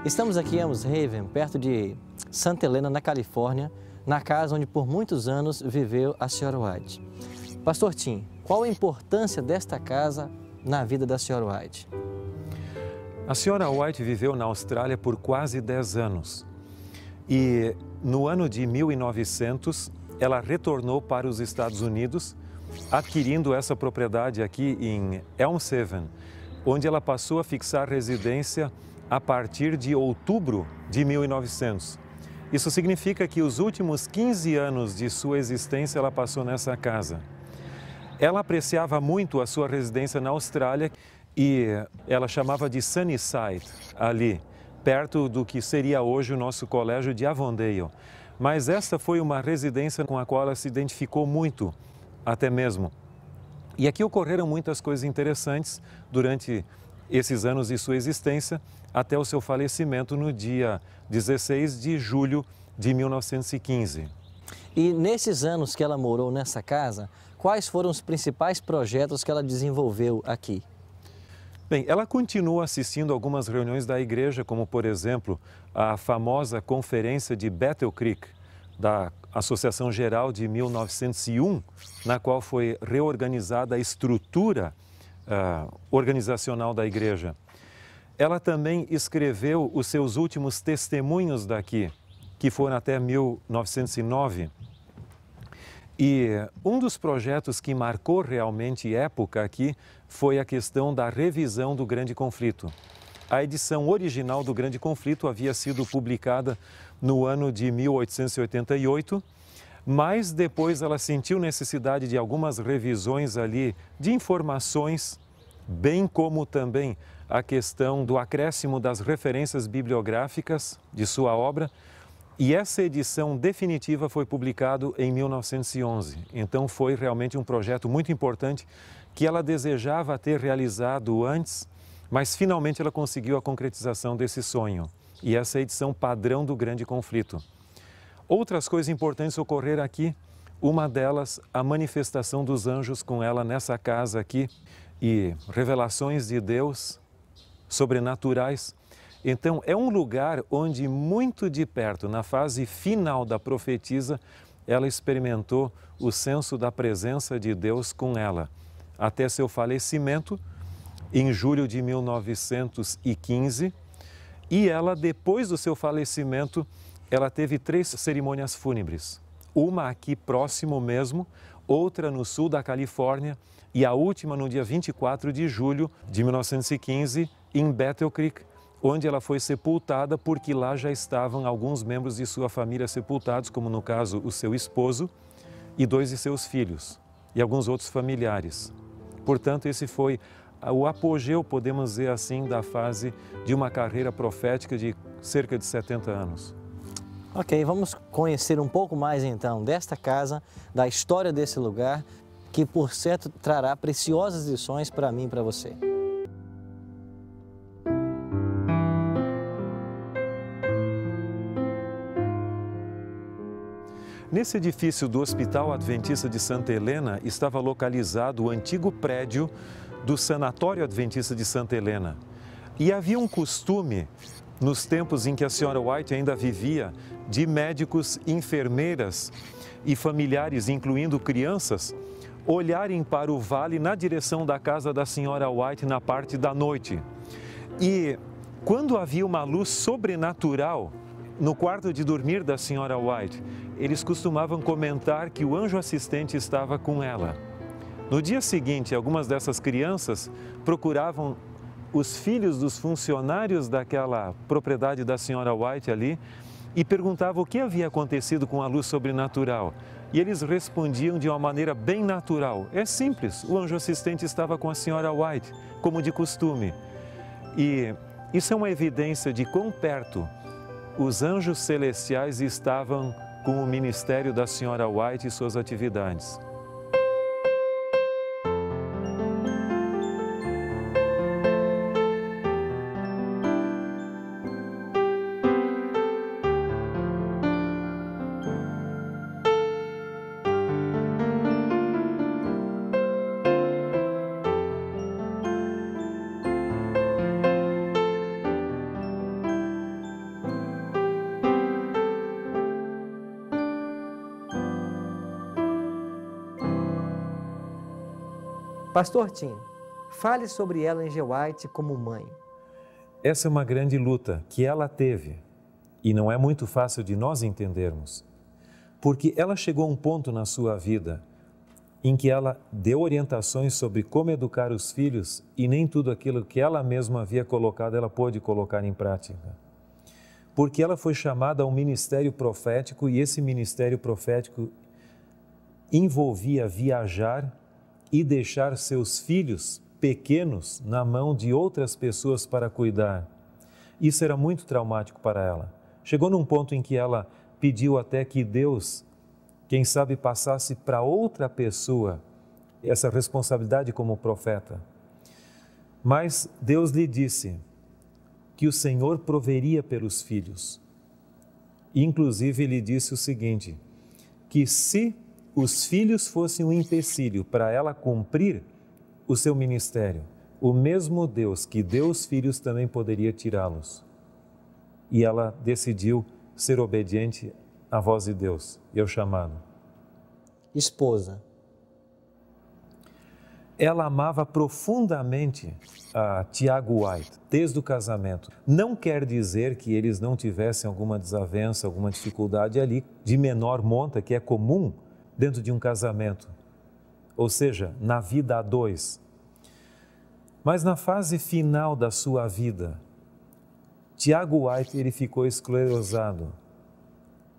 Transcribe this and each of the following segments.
Estamos aqui em Haven, perto de Santa Helena, na Califórnia, na casa onde por muitos anos viveu a Sra. White. Pastor Tim, qual a importância desta casa na vida da Sra. White? A Sra. White viveu na Austrália por quase 10 anos e no ano de 1900 ela retornou para os Estados Unidos, adquirindo essa propriedade aqui em Haven, onde ela passou a fixar residência a partir de outubro de 1900. Isso significa que os últimos 15 anos de sua existência ela passou nessa casa. Ela apreciava muito a sua residência na Austrália e ela chamava de Sunnyside, ali, perto do que seria hoje o nosso colégio de Avondale. Mas essa foi uma residência com a qual ela se identificou muito, até mesmo. E aqui ocorreram muitas coisas interessantes durante esses anos de sua existência, até o seu falecimento no dia 16 de julho de 1915. E nesses anos que ela morou nessa casa, quais foram os principais projetos que ela desenvolveu aqui? Bem, ela continua assistindo algumas reuniões da igreja, como, por exemplo, a famosa conferência de Battle Creek, da Associação Geral de 1901, na qual foi reorganizada a estrutura organizacional da igreja. Ela também escreveu os seus últimos testemunhos daqui, que foram até 1909. E um dos projetos que marcou realmente época aqui foi a questão da revisão do Grande Conflito. A edição original do Grande Conflito havia sido publicada no ano de 1888, mas depois ela sentiu necessidade de algumas revisões ali de informações, bem como também a questão do acréscimo das referências bibliográficas de sua obra, e essa edição definitiva foi publicada em 1911. Então foi realmente um projeto muito importante que ela desejava ter realizado antes, mas finalmente ela conseguiu a concretização desse sonho. E essa é a edição padrão do Grande Conflito. Outras coisas importantes ocorreram aqui, uma delas a manifestação dos anjos com ela nessa casa aqui e revelações de Deus sobrenaturais. Então é um lugar onde muito de perto, na fase final da profetisa, ela experimentou o senso da presença de Deus com ela, até seu falecimento em julho de 1915, e ela, depois do seu falecimento, ela teve 3 cerimônias fúnebres, uma aqui próximo mesmo, outra no sul da Califórnia e a última no dia 24 de julho de 1915 em Battle Creek, onde ela foi sepultada porque lá já estavam alguns membros de sua família sepultados, como no caso o seu esposo e 2 de seus filhos e alguns outros familiares. Portanto, esse foi o apogeu, podemos dizer assim, da fase de uma carreira profética de cerca de 70 anos. Ok, vamos conhecer um pouco mais então desta casa, da história desse lugar, que por certo trará preciosas lições para mim e para você. Nesse edifício do Hospital Adventista de Santa Helena estava localizado o antigo prédio do Sanatório Adventista de Santa Helena. E havia um costume, nos tempos em que a Sra. White ainda vivia, de médicos, enfermeiras e familiares, incluindo crianças, olharem para o vale na direção da casa da Sra. White na parte da noite. E quando havia uma luz sobrenatural no quarto de dormir da Sra. White, eles costumavam comentar que o anjo assistente estava com ela. No dia seguinte, algumas dessas crianças procuravam os filhos dos funcionários daquela propriedade da Sra. White ali e perguntavam o que havia acontecido com a luz sobrenatural. E eles respondiam de uma maneira bem natural. É simples, o anjo assistente estava com a Sra. White, como de costume. E isso é uma evidência de quão perto os anjos celestiais estavam com o ministério da Sra. White e suas atividades. Pastor Tim, fale sobre Ellen G. White como mãe. Essa é uma grande luta que ela teve e não é muito fácil de nós entendermos, porque ela chegou a um ponto na sua vida em que ela deu orientações sobre como educar os filhos e nem tudo aquilo que ela mesma havia colocado ela pôde colocar em prática. Porque ela foi chamada a um ministério profético e esse ministério profético envolvia viajar e deixar seus filhos pequenos na mão de outras pessoas para cuidar. Isso era muito traumático para ela. Chegou num ponto em que ela pediu até que Deus, quem sabe, passasse para outra pessoa essa responsabilidade como profeta. Mas Deus lhe disse que o Senhor proveria pelos filhos. Inclusive, ele disse o seguinte, que se os filhos fossem um empecilho para ela cumprir o seu ministério, o mesmo Deus que deu os filhos também poderia tirá-los. E ela decidiu ser obediente à voz de Deus e ao chamado. Esposa. Ela amava profundamente a Tiago White, desde o casamento. Não quer dizer que eles não tivessem alguma desavença, alguma dificuldade ali, de menor monta, que é comum dentro de um casamento. Ou seja, na vida a dois. Mas na fase final da sua vida, Tiago White ele ficou esclerosado.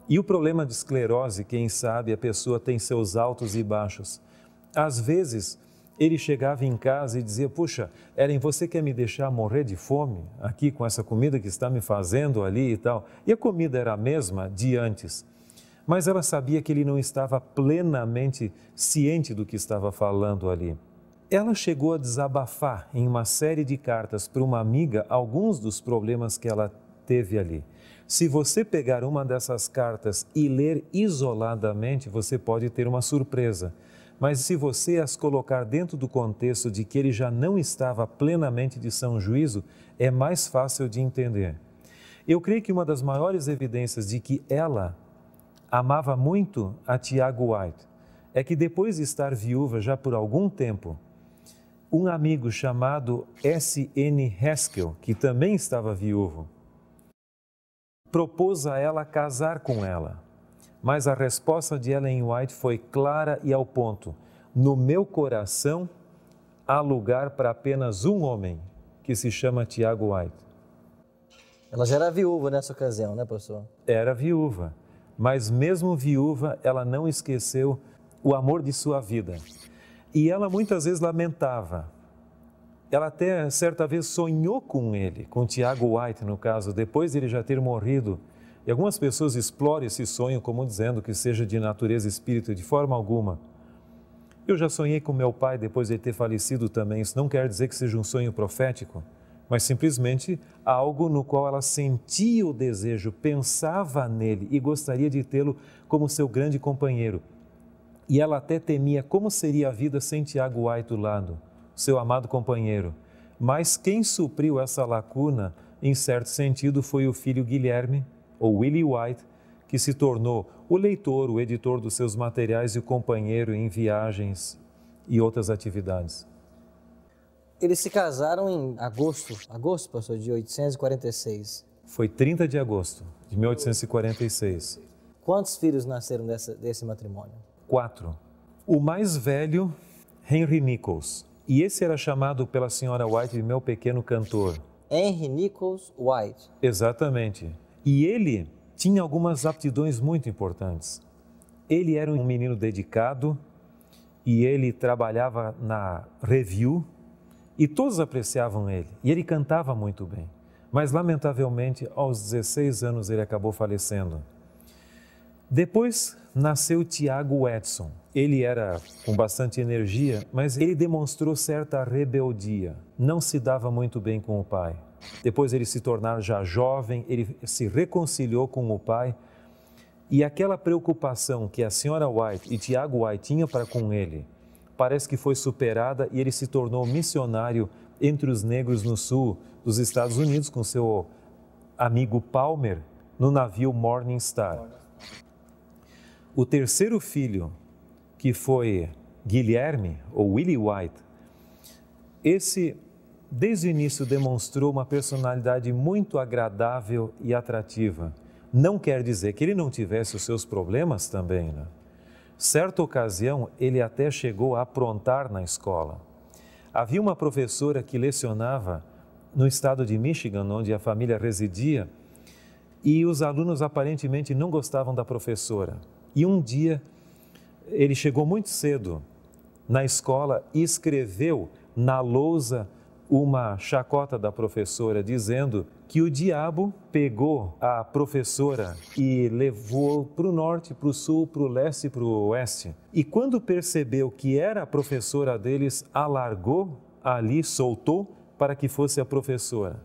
E o problema de esclerose, quem sabe, a pessoa tem seus altos e baixos. Às vezes, ele chegava em casa e dizia, puxa, Ellen, você quer me deixar morrer de fome aqui com essa comida que está me fazendo ali e tal? E a comida era a mesma de antes. Mas ela sabia que ele não estava plenamente ciente do que estava falando ali. Ela chegou a desabafar em uma série de cartas para uma amiga alguns dos problemas que ela teve ali. Se você pegar uma dessas cartas e ler isoladamente, você pode ter uma surpresa. Mas se você as colocar dentro do contexto de que ele já não estava plenamente de são juízo, é mais fácil de entender. Eu creio que uma das maiores evidências de que ela amava muito a Tiago White é que depois de estar viúva já por algum tempo, um amigo chamado S.N. Haskell, que também estava viúvo, propôs a ela casar com ela. Mas a resposta de Ellen White foi clara e ao ponto. No meu coração há lugar para apenas um homem, que se chama Tiago White. Ela já era viúva nessa ocasião, né, pastor? Era viúva, mas mesmo viúva, ela não esqueceu o amor de sua vida. E ela muitas vezes lamentava. Ela até certa vez sonhou com ele, com Tiago White no caso, depois de ele já ter morrido. E algumas pessoas exploram esse sonho como dizendo que seja de natureza espírita, de forma alguma. Eu já sonhei com meu pai depois de ele ter falecido também. Isso não quer dizer que seja um sonho profético, mas simplesmente algo no qual ela sentia o desejo, pensava nele e gostaria de tê-lo como seu grande companheiro. E ela até temia como seria a vida sem Tiago White do lado, seu amado companheiro. Mas quem supriu essa lacuna, em certo sentido, foi o filho Guilherme, ou Willie White, que se tornou o leitor, o editor dos seus materiais e o companheiro em viagens e outras atividades. Eles se casaram em agosto, pastor, de 1846. Foi 30 de agosto de 1846. Quantos filhos nasceram desse matrimônio? 4. O mais velho, Henry Nichols. E esse era chamado pela senhora White de meu pequeno cantor. Henry Nichols White. Exatamente. E ele tinha algumas aptidões muito importantes. Ele era um menino dedicado e ele trabalhava na Review e todos apreciavam ele. E ele cantava muito bem. Mas, lamentavelmente, aos 16 anos ele acabou falecendo. Depois nasceu Tiago Edson. Ele era com bastante energia, mas ele demonstrou certa rebeldia. Não se dava muito bem com o pai. Depois ele se tornar já jovem, ele se reconciliou com o pai. E aquela preocupação que a senhora White e Tiago White tinham para com ele, parece que foi superada e ele se tornou missionário entre os negros no sul dos Estados Unidos com seu amigo Palmer no navio Morning Star. O terceiro filho, que foi Guilherme, ou Willie White, desde o início, demonstrou uma personalidade muito agradável e atrativa. Não quer dizer que ele não tivesse os seus problemas também, né? Certa ocasião, ele até chegou a aprontar na escola. Havia uma professora que lecionava no estado de Michigan, onde a família residia, e os alunos aparentemente não gostavam da professora. E um dia, ele chegou muito cedo na escola e escreveu na lousa uma chacota da professora, dizendo que o diabo pegou a professora e levou para o norte, para o sul, para o leste e para o oeste. E quando percebeu que era a professora deles, a largou ali, soltou para que fosse a professora.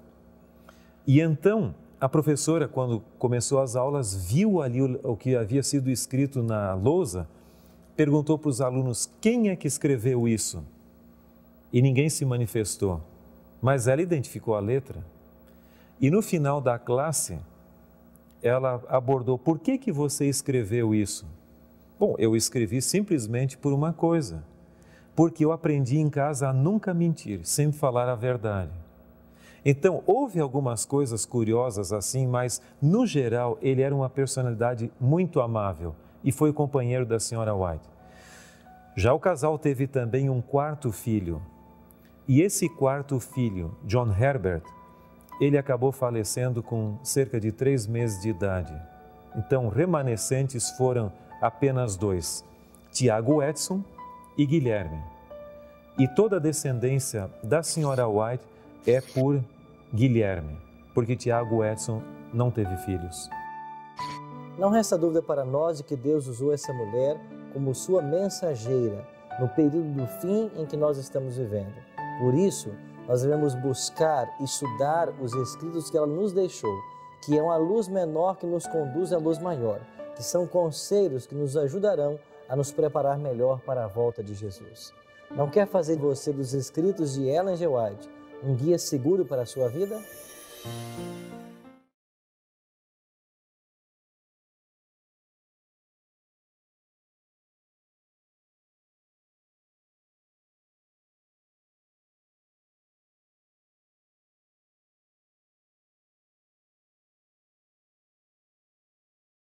E então, a professora, quando começou as aulas, viu ali o que havia sido escrito na lousa, perguntou para os alunos: quem é que escreveu isso? E ninguém se manifestou, mas ela identificou a letra. E no final da classe, ela abordou: por que você escreveu isso? Bom, eu escrevi simplesmente por uma coisa, porque eu aprendi em casa a nunca mentir, sempre falar a verdade. Então, houve algumas coisas curiosas assim, mas, no geral, ele era uma personalidade muito amável e foi companheiro da senhora White. Já o casal teve também um quarto filho. E esse quarto filho, John Herbert, ele acabou falecendo com cerca de 3 meses de idade. Então, remanescentes foram apenas 2, Tiago Edson e Guilherme. E toda a descendência da senhora White é por Guilherme, porque Tiago Edson não teve filhos. Não resta dúvida para nós de que Deus usou essa mulher como sua mensageira no período do fim em que nós estamos vivendo. Por isso, nós devemos buscar e estudar os escritos que ela nos deixou, que é uma luz menor que nos conduz à luz maior, que são conselhos que nos ajudarão a nos preparar melhor para a volta de Jesus. Não quer fazer você dos escritos de Ellen G. White um guia seguro para a sua vida?